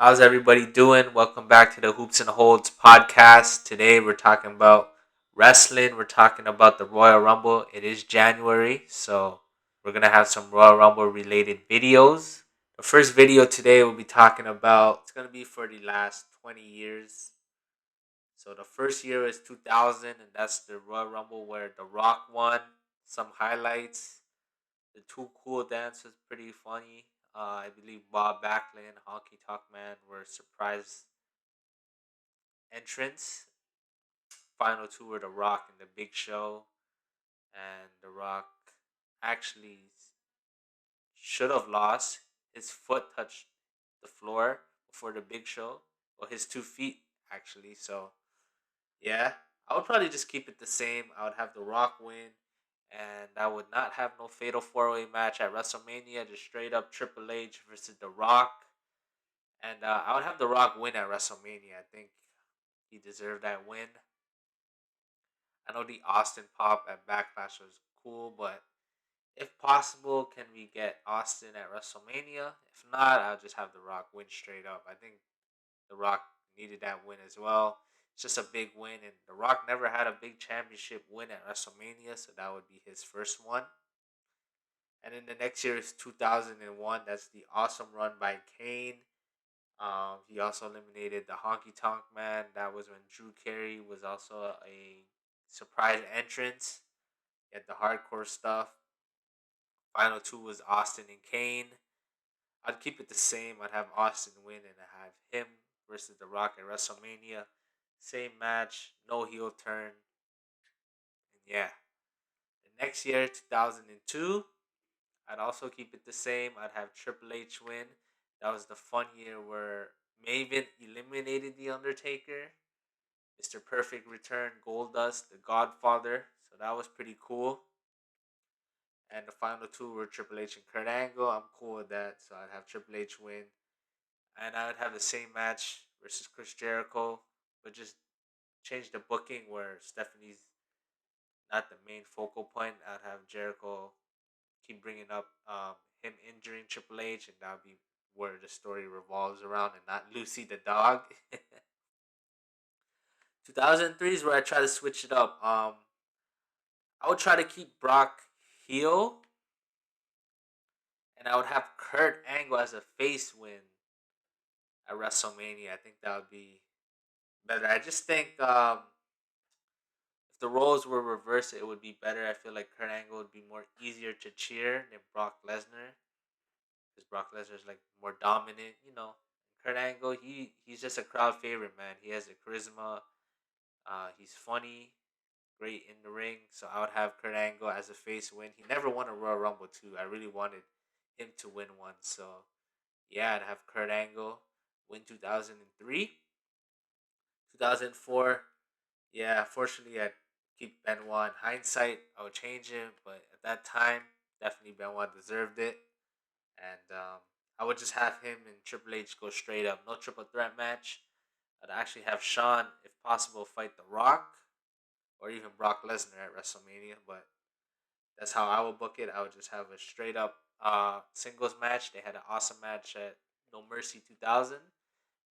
How's everybody doing? Welcome back to the Hoops and Holds podcast. Today we're talking about wrestling. We're talking about the Royal Rumble. It is January, so we're going to have some Royal Rumble related videos. The first video today we'll be talking about, it's going to be for the last 20 years. So the first year is 2000, and that's the Royal Rumble where The Rock won. Some highlights. The Too Cool dance was pretty funny. I believe Bob Backlund and Honky Tonk Man were surprise entrants. Final two were The Rock and The Big Show. And The Rock actually should have lost. His foot touched the floor before The Big Show. Well, his 2 feet, actually. So, yeah. I would probably just keep it the same. I would have The Rock win. And I would not have no fatal 4-way match at WrestleMania. Just straight up Triple H versus The Rock. And I would have The Rock win at WrestleMania. I think he deserved that win. I know the Austin pop at Backlash was cool, but if possible, can we get Austin at WrestleMania? If not, I'll just have The Rock win straight up. I think The Rock needed that win as well. It's just a big win, and The Rock never had a big championship win at WrestleMania, so that would be his first one. And then the next year is 2001. That's the awesome run by Kane. He also eliminated the Honky Tonk Man. That was when Drew Carey was also a surprise entrance. He had the hardcore stuff. Final two was Austin and Kane. I'd keep it the same. I'd have Austin win and I have him versus The Rock at WrestleMania. Same match, no heel turn. And yeah. The next year, 2002, I'd also keep it the same. I'd have Triple H win. That was the fun year where Maven eliminated The Undertaker. Mr. Perfect returned Goldust, the Godfather. So that was pretty cool. And the final two were Triple H and Kurt Angle. I'm cool with that. So I'd have Triple H win. And I would have the same match versus Chris Jericho, but just change the booking where Stephanie's not the main focal point. I'd have Jericho keep bringing up him injuring Triple H, and that would be where the story revolves around, and not Lucy the dog. 2003 is where I try to switch it up. I would try to keep Brock heel, and I would have Kurt Angle as a face win at WrestleMania. I think that would be better. I just think if the roles were reversed, it would be better. I feel like Kurt Angle would be more easier to cheer than Brock Lesnar, because Brock Lesnar is like more dominant. Kurt Angle, he's just a crowd favorite, man. He has the charisma. He's funny, great in the ring. So I would have Kurt Angle as a face win. He never won a Royal Rumble too. I really wanted him to win one. So yeah, I'd have Kurt Angle win 2003. 2004, yeah, fortunately I'd keep Benoit. In hindsight, I would change him, but at that time, definitely Benoit deserved it. And I would just have him and Triple H go straight up. No triple threat match. I'd actually have Shawn, if possible, fight The Rock or even Brock Lesnar at WrestleMania. But that's how I would book it. I would just have a straight up singles match. They had an awesome match at No Mercy 2000.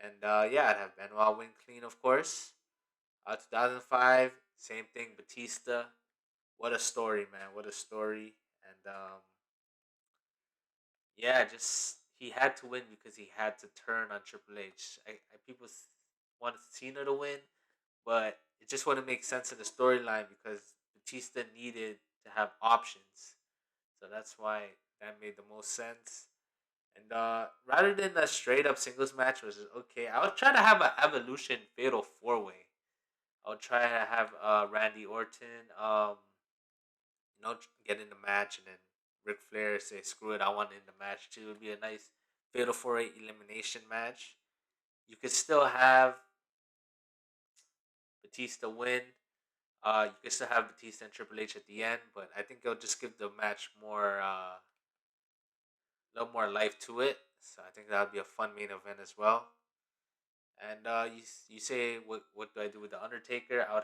And yeah, I'd have Benoit win clean, of course. 2005, same thing, Batista. What a story, man. What a story. And yeah, just he had to win because he had to turn on Triple H. People wanted Cena to win, but it just wouldn't make sense in the storyline because Batista needed to have options. So that's why that made the most sense. And rather than a straight up singles match, which is okay, I would try to have an Evolution Fatal 4-way. I would try to have Randy Orton, get in the match, and then Ric Flair say, "Screw it, I want in the match too." It would be a nice Fatal 4-way elimination match. You could still have Batista win. You could still have Batista and Triple H at the end, but I think it'll just give the match a little more life to it. So I think that would be a fun main event as well. And you say what do I do with the Undertaker? I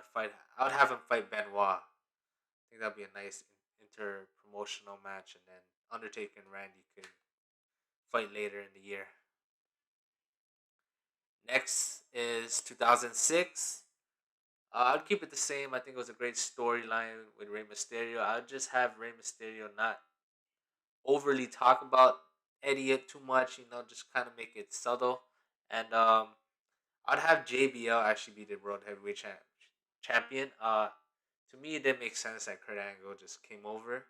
would have him fight Benoit. I think that'd be a nice inter promotional match, and then Undertaker and Randy could fight later in the year. Next is 2006. I'd keep it the same. I think it was a great storyline with Rey Mysterio. I'd just have Rey Mysterio not overly talk about Eddie too much. Just kind of make it subtle. And I'd have JBL actually be the World Heavyweight Champion. To me, it didn't make sense that Kurt Angle just came over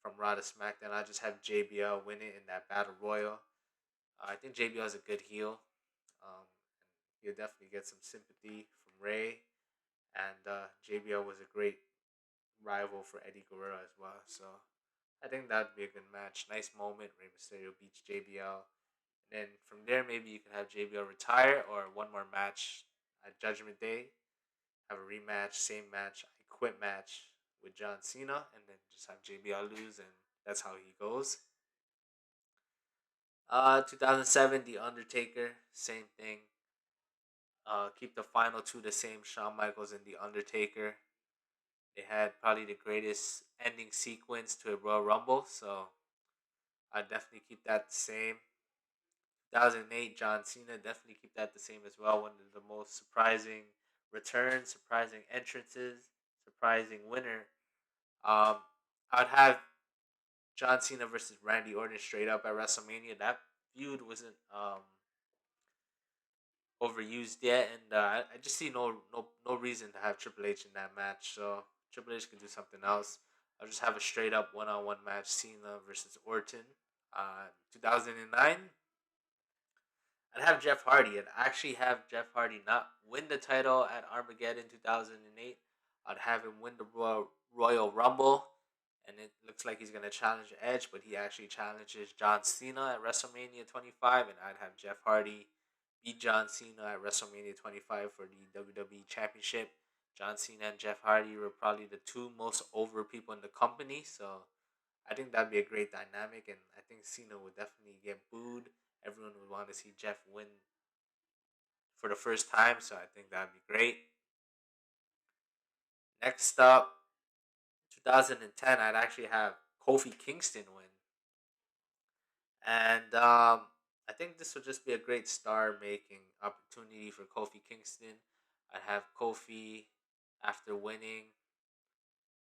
from Raw to SmackDown. I just have JBL win it in that Battle Royal. I think JBL is a good heel. Um, he'll definitely get some sympathy from Ray. And JBL was a great rival for Eddie Guerrero as well. So I think that'd be a good match. Nice moment. Rey Mysterio beats JBL. And then from there, maybe you can have JBL retire or one more match at Judgment Day. Have a rematch, same match, I quit match with John Cena, and then just have JBL lose, and that's how he goes. 2007, The Undertaker, same thing. Keep the final two the same. Shawn Michaels and The Undertaker. They had probably the greatest ending sequence to a Royal Rumble, so I definitely keep that the same. 2008, John Cena, definitely keep that the same as well. One of the most surprising returns, surprising entrances, surprising winner. Um, I'd have John Cena versus Randy Orton straight up at WrestleMania. That feud wasn't overused yet, and I just see no reason to have Triple H in that match. So Triple H can do something else. I'll just have a straight up 1-on-1 match: Cena versus Orton. 2009, I'd have Jeff Hardy. I'd actually have Jeff Hardy not win the title at Armageddon 2008. I'd have him win the Royal Rumble, and it looks like he's gonna challenge Edge, but he actually challenges John Cena at WrestleMania 25, and I'd have Jeff Hardy beat John Cena at WrestleMania 25 for the WWE Championship. John Cena and Jeff Hardy were probably the two most over people in the company, so I think that'd be a great dynamic, and I think Cena would definitely get booed. Everyone would want to see Jeff win for the first time, so I think that'd be great. Next up, 2010, I'd actually have Kofi Kingston win. And I think this would just be a great star making opportunity for Kofi Kingston. I'd have Kofi, after winning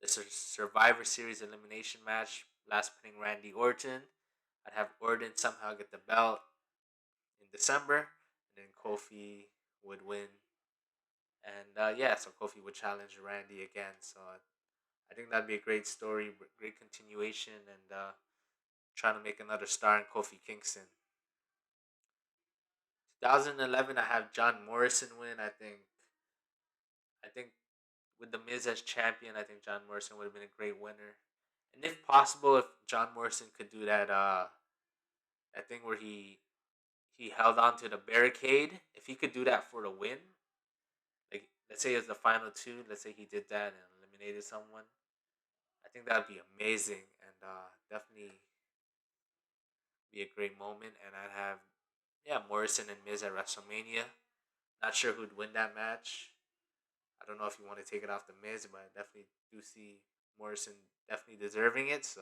the Survivor Series elimination match, last pinning Randy Orton. I'd have Orton somehow get the belt in December, and then Kofi would win. And yeah, so Kofi would challenge Randy again. So I think that'd be a great story, great continuation, and trying to make another star in Kofi Kingston. 2011, I have John Morrison win. I think with the Miz as champion, I think John Morrison would have been a great winner. And if possible, if John Morrison could do that thing where he held on to the barricade, if he could do that for the win, like let's say it's the final two, let's say he did that and eliminated someone, I think that would be amazing and definitely be a great moment. And I'd have Morrison and Miz at WrestleMania. Not sure who'd win that match. I don't know if you want to take it off the Miz, but I definitely do see Morrison definitely deserving it. So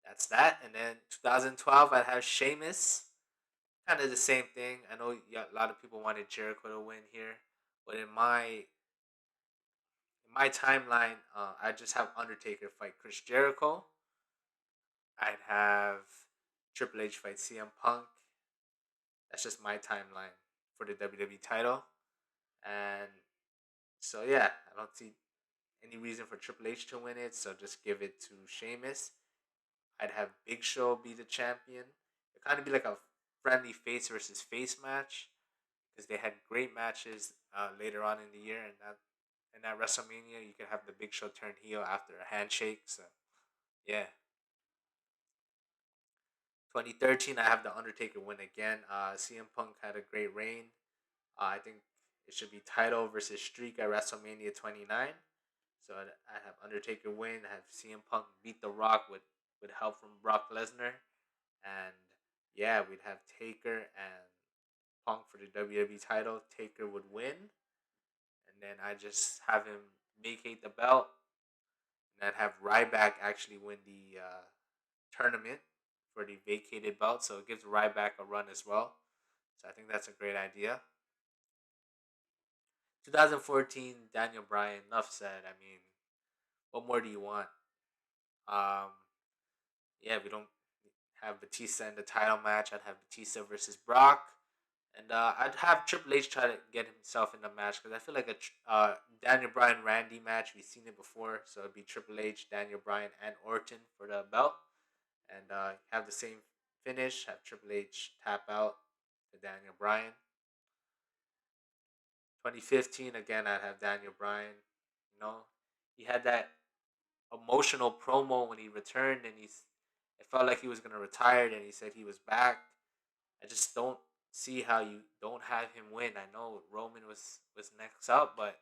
that's that. And then 2012, I'd have Sheamus. Kind of the same thing. I know a lot of people wanted Jericho to win here, but in my timeline, I just have Undertaker fight Chris Jericho. I'd have Triple H fight CM Punk. That's just my timeline for the WWE title. And so yeah, I don't see any reason for Triple H to win it, so just give it to Sheamus. I'd have Big Show be the champion. It kind of be like a friendly face versus face match because they had great matches later on in the year, and that WrestleMania you could have the Big Show turn heel after a handshake. So yeah, 2013 I have the Undertaker win again. CM Punk had a great reign. I think it should be title versus streak at WrestleMania 29. So I have Undertaker win. I have CM Punk beat The Rock with help from Brock Lesnar, and yeah, we'd have Taker and Punk for the WWE title. Taker would win, and then I just have him vacate the belt, and I'd have Ryback actually win the tournament for the vacated belt. So it gives Ryback a run as well. So I think that's a great idea. 2014, Daniel Bryan. Enough said. I mean, what more do you want? Um, yeah, we don't have Batista in the title match. I'd have Batista versus Brock, and I'd have Triple H try to get himself in the match because I feel like a Daniel Bryan Randy match. We've seen it before, so it'd be Triple H, Daniel Bryan, and Orton for the belt, and have the same finish. Have Triple H tap out to Daniel Bryan. 2015 again. I'd have Daniel Bryan. You know, he had that emotional promo when he returned, and it felt like he was gonna retire, and he said he was back. I just don't see how you don't have him win. I know Roman was next up, but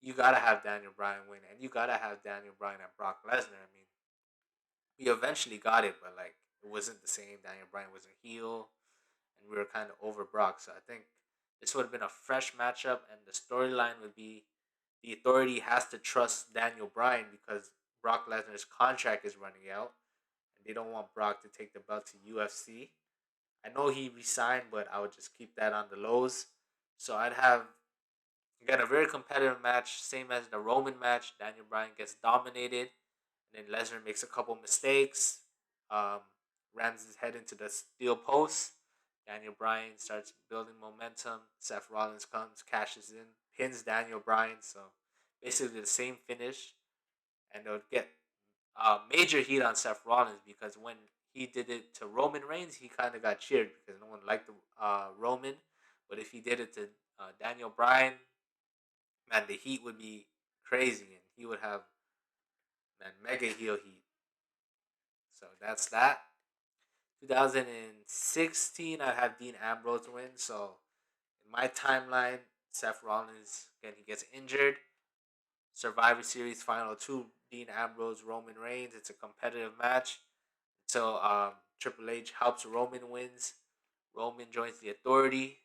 you gotta have Daniel Bryan win, and you gotta have Daniel Bryan and Brock Lesnar. I mean, we eventually got it, but like it wasn't the same. Daniel Bryan was a heel, and we were kind of over Brock. So I think this would have been a fresh matchup, and the storyline would be the Authority has to trust Daniel Bryan because Brock Lesnar's contract is running out, and they don't want Brock to take the belt to UFC. I know he resigned, but I would just keep that on the lows. So I'd have again a very competitive match, same as the Roman match. Daniel Bryan gets dominated, and then Lesnar makes a couple mistakes, um, rams his head into the steel post. Daniel Bryan starts building momentum. Seth Rollins comes, cashes in, pins Daniel Bryan. So basically the same finish, and they'll get major heat on Seth Rollins because when he did it to Roman Reigns, he kind of got cheered because no one liked the Roman. But if he did it to Daniel Bryan, man, the heat would be crazy, and he would have man mega heel heat. So that's that. 2016, I have Dean Ambrose win. So in my timeline, Seth Rollins again he gets injured. Survivor Series Final Two, Dean Ambrose, Roman Reigns. It's a competitive match. So Triple H helps Roman wins. Roman joins the Authority.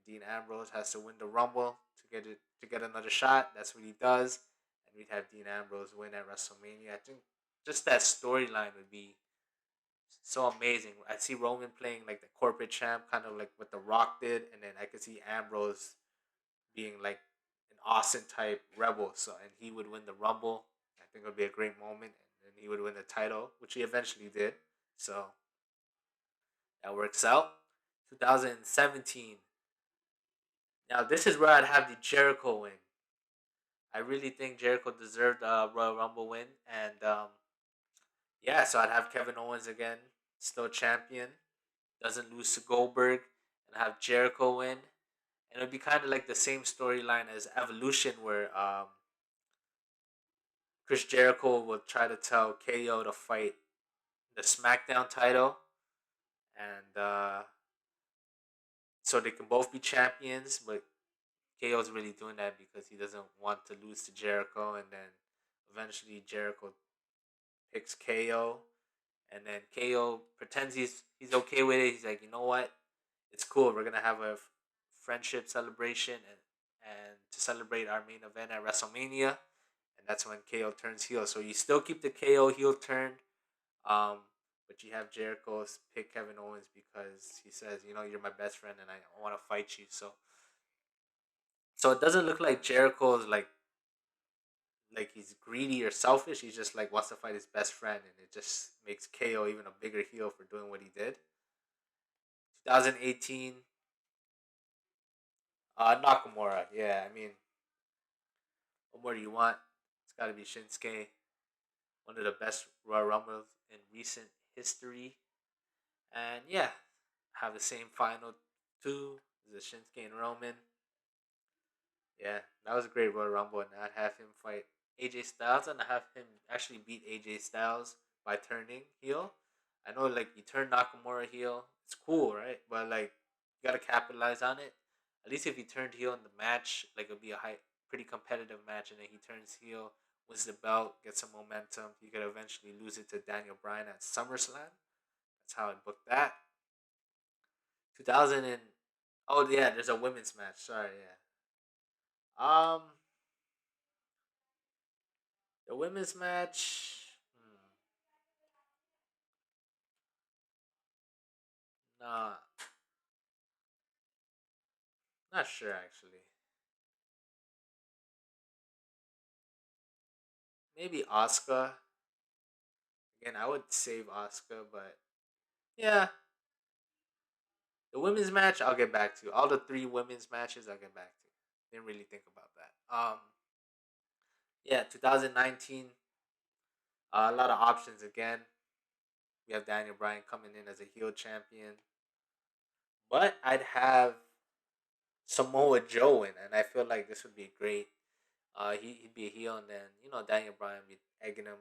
Dean Ambrose has to win the Rumble to get another shot. That's what he does, and we'd have Dean Ambrose win at WrestleMania. I think just that storyline would be so amazing. I see Roman playing like the corporate champ, kind of like what The Rock did, and then I could see Ambrose being like an Austin type rebel. So and he would win the Rumble. I think it would be a great moment, and then he would win the title, which he eventually did. So that works out. 2017. Now this is where I'd have the Jericho win. I really think Jericho deserved a Royal Rumble win, and yeah, so I'd have Kevin Owens again, still champion, doesn't lose to Goldberg, and have Jericho win, and it'd be kind of like the same storyline as Evolution, where Chris Jericho would try to tell KO to fight the SmackDown title, and so they can both be champions, but KO's really doing that because he doesn't want to lose to Jericho, and then eventually Jericho picks KO, and then KO pretends he's okay with it. He's like, you know what, it's cool. We're gonna have a friendship celebration, and to celebrate our main event at WrestleMania, and that's when KO turns heel. So you still keep the KO heel turn, um, but you have Jericho pick Kevin Owens because he says, you know, you're my best friend, and I want to fight you. So it doesn't look like Jericho's like he's greedy or selfish. He just like wants to fight his best friend, and it just makes KO even a bigger heel for doing what he did. 2018, Nakamura. Yeah, I mean, what more do you want? It's got to be Shinsuke, one of the best Royal Rumbles in recent history, and yeah, have the same final two. The Shinsuke and Roman. Yeah, that was a great Royal Rumble, and I'd have him fight AJ Styles, and I have him actually beat AJ Styles by turning heel. I know, like you turn Nakamura heel, it's cool, right? But like you gotta capitalize on it. At least if he turned heel in the match, like it'll be a pretty competitive match, and then he turns heel, wins the belt, gets some momentum. He could eventually lose it to Daniel Bryan at SummerSlam. That's how I booked that. 2000 and oh yeah, there's a women's match. Sorry, yeah. The women's match. Nah, Not sure actually. Maybe Asuka. Again, I would save Asuka, but yeah, the women's match I'll get back to. All the three women's matches I'll get back to. Didn't really think about that. Yeah, 2019. A lot of options again. We have Daniel Bryan coming in as a heel champion, but I'd have Samoa Joe win, and I feel like this would be great. He'd be a heel, and then Daniel Bryan be egging him.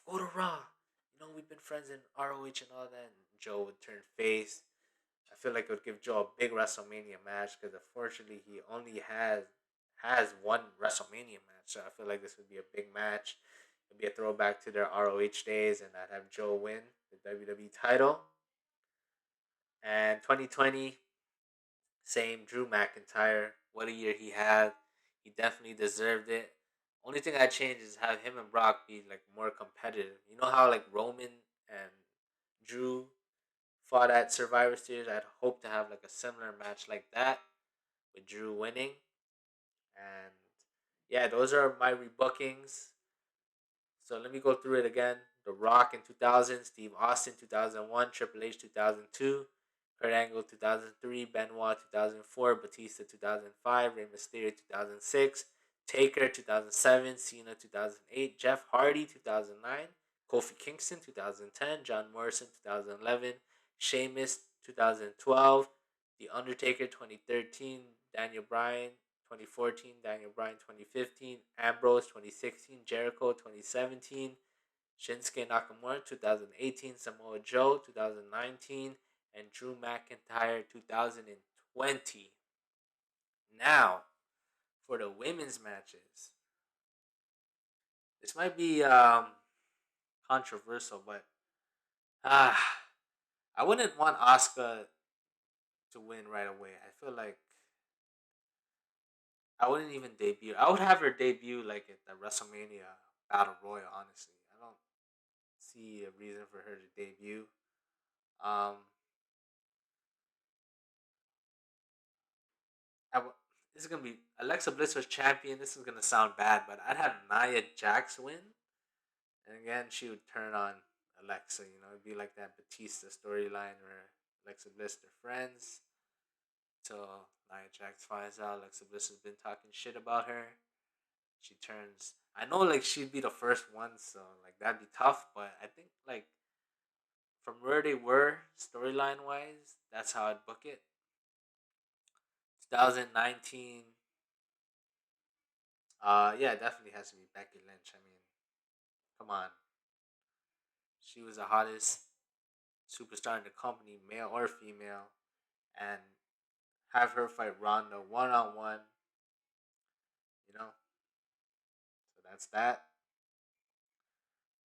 Go to Raw. We've been friends in ROH and all that. And Joe would turn face. I feel like it would give Joe a big WrestleMania match because unfortunately he only has one WrestleMania match. So I feel like this would be a big match. It'd be a throwback to their ROH days, and I'd have Joe win the WWE title. And 2020, same Drew McIntyre. What a year he had. He definitely deserved it. Only thing I change is have him and Brock be like more competitive. You know how like Roman and Drew fought at Survivor Series? I'd hope to have like a similar match like that with Drew winning. And yeah, those are my rebookings. So let me go through it again. The Rock in 2000, Steve Austin 2001, Triple H 2002, Kurt Angle 2003, Benoit 2004, Batista 2005, Rey Mysterio 2006, Taker 2007, Cena 2008, Jeff Hardy 2009, Kofi Kingston 2010, John Morrison 2011, Sheamus 2012, The Undertaker 2013, Daniel Bryan 2014, Daniel Bryan 2015, Ambrose 2016, Jericho 2017, Shinsuke Nakamura 2018, Samoa Joe 2019, and Drew McIntyre 2020. Now, for the women's matches, this might be controversial, but ah, I wouldn't want Asuka to win right away. I feel like I wouldn't even debut. I would have her debut like at the WrestleMania Battle Royal. Honestly, I don't see a reason for her to debut. Um, I w- this is gonna be Alexa Bliss was champion. This is gonna sound bad, but I'd have Nia Jax win, and again she would turn on Alexa. It'd be like that Batista storyline where Alexa Bliss they're friends till Nia Jax finds out Alexa Bliss has been talking shit about her. She turns. I know like she'd be the first one, so like that'd be tough. But I think like from where they were storyline wise, that's how I'd book it. 2019. Yeah, it definitely has to be Becky Lynch. I mean, come on, she was the hottest superstar in the company, male or female, and have her fight Ronda 1-on-1. You know, so that's that.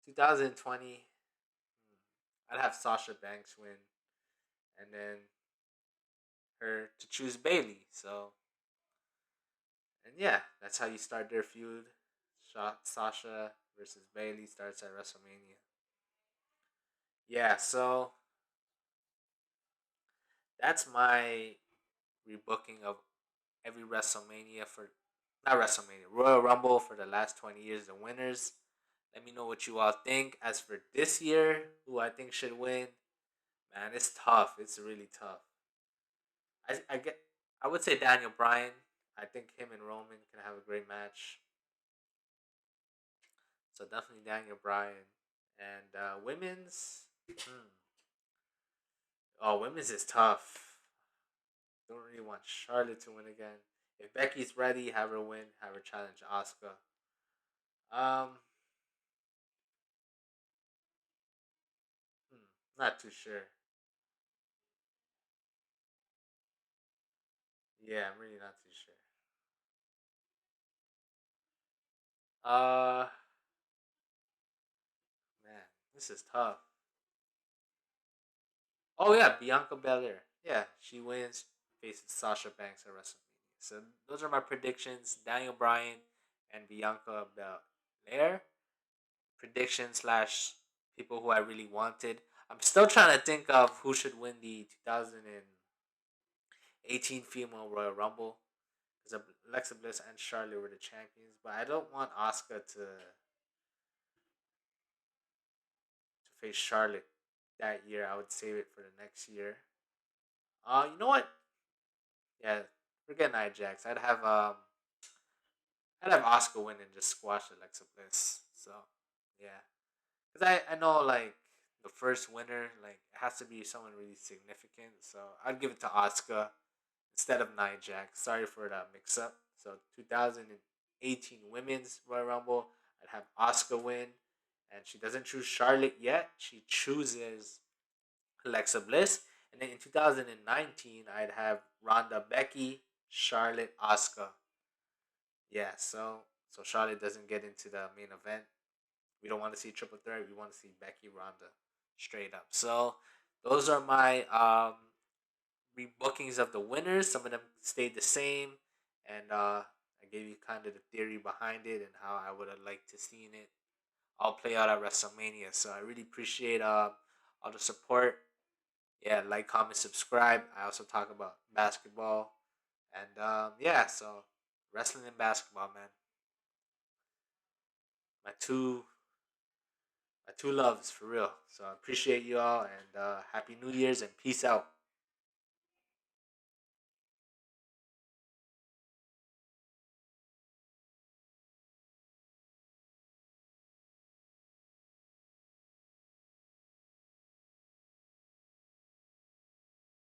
2020. I'd have Sasha Banks win, and then her to choose Bailey. So, and yeah, that's how you start their feud. Sasha versus Bailey starts at WrestleMania. Yeah, so that's my rebooking of every WrestleMania for not WrestleMania Royal Rumble for the last 20 years. The winners. Let me know what you all think. As for this year, who I think should win, man, it's tough. It's really tough. I get. I would say Daniel Bryan. I think him and Roman can have a great match. So definitely Daniel Bryan. And women's. Hmm. Oh, women's is tough. Don't really want Charlotte to win again. If Becky's ready, have her win. Have her challenge Asuka. Um, not too sure. Yeah, I'm really not too sure. Uh, man, this is tough. Oh yeah, Bianca Belair. Yeah, she wins, faces Sasha Banks at WrestleMania. So those are my predictions: Daniel Bryan and Bianca Belair. Prediction slash people who I really wanted. I'm still trying to think of who should win the 2018 Female Royal Rumble. Because Alexa Bliss and Charlotte were the champions, but I don't want Asuka to face Charlotte that year. I would save it for the next year. You know what? Yeah, forget Nia Jax. I'd have Asuka win and just squash Alexa Bliss. So yeah, because I know like the first winner like it has to be someone really significant. So I'd give it to Asuka instead of Nia Jax. Sorry for that mix up. So 2018 Women's Royal Rumble, I'd have Asuka win, and she doesn't choose Charlotte yet. She chooses Alexa Bliss, and then in 2019, I'd have Ronda, Becky, Charlotte, Asuka. Yeah, so Charlotte doesn't get into the main event. We don't want to see triple threat. We want to see Becky, Ronda, straight up. So those are my rebookings of the winners. Some of them stayed the same, and I gave you kind of the theory behind it and how I would have liked to seen it all play out at WrestleMania. So I really appreciate all the support. Yeah, like, comment, subscribe. I also talk about basketball, and yeah, so wrestling and basketball, man, my two loves for real. So I appreciate you all, and happy New Year's and peace out.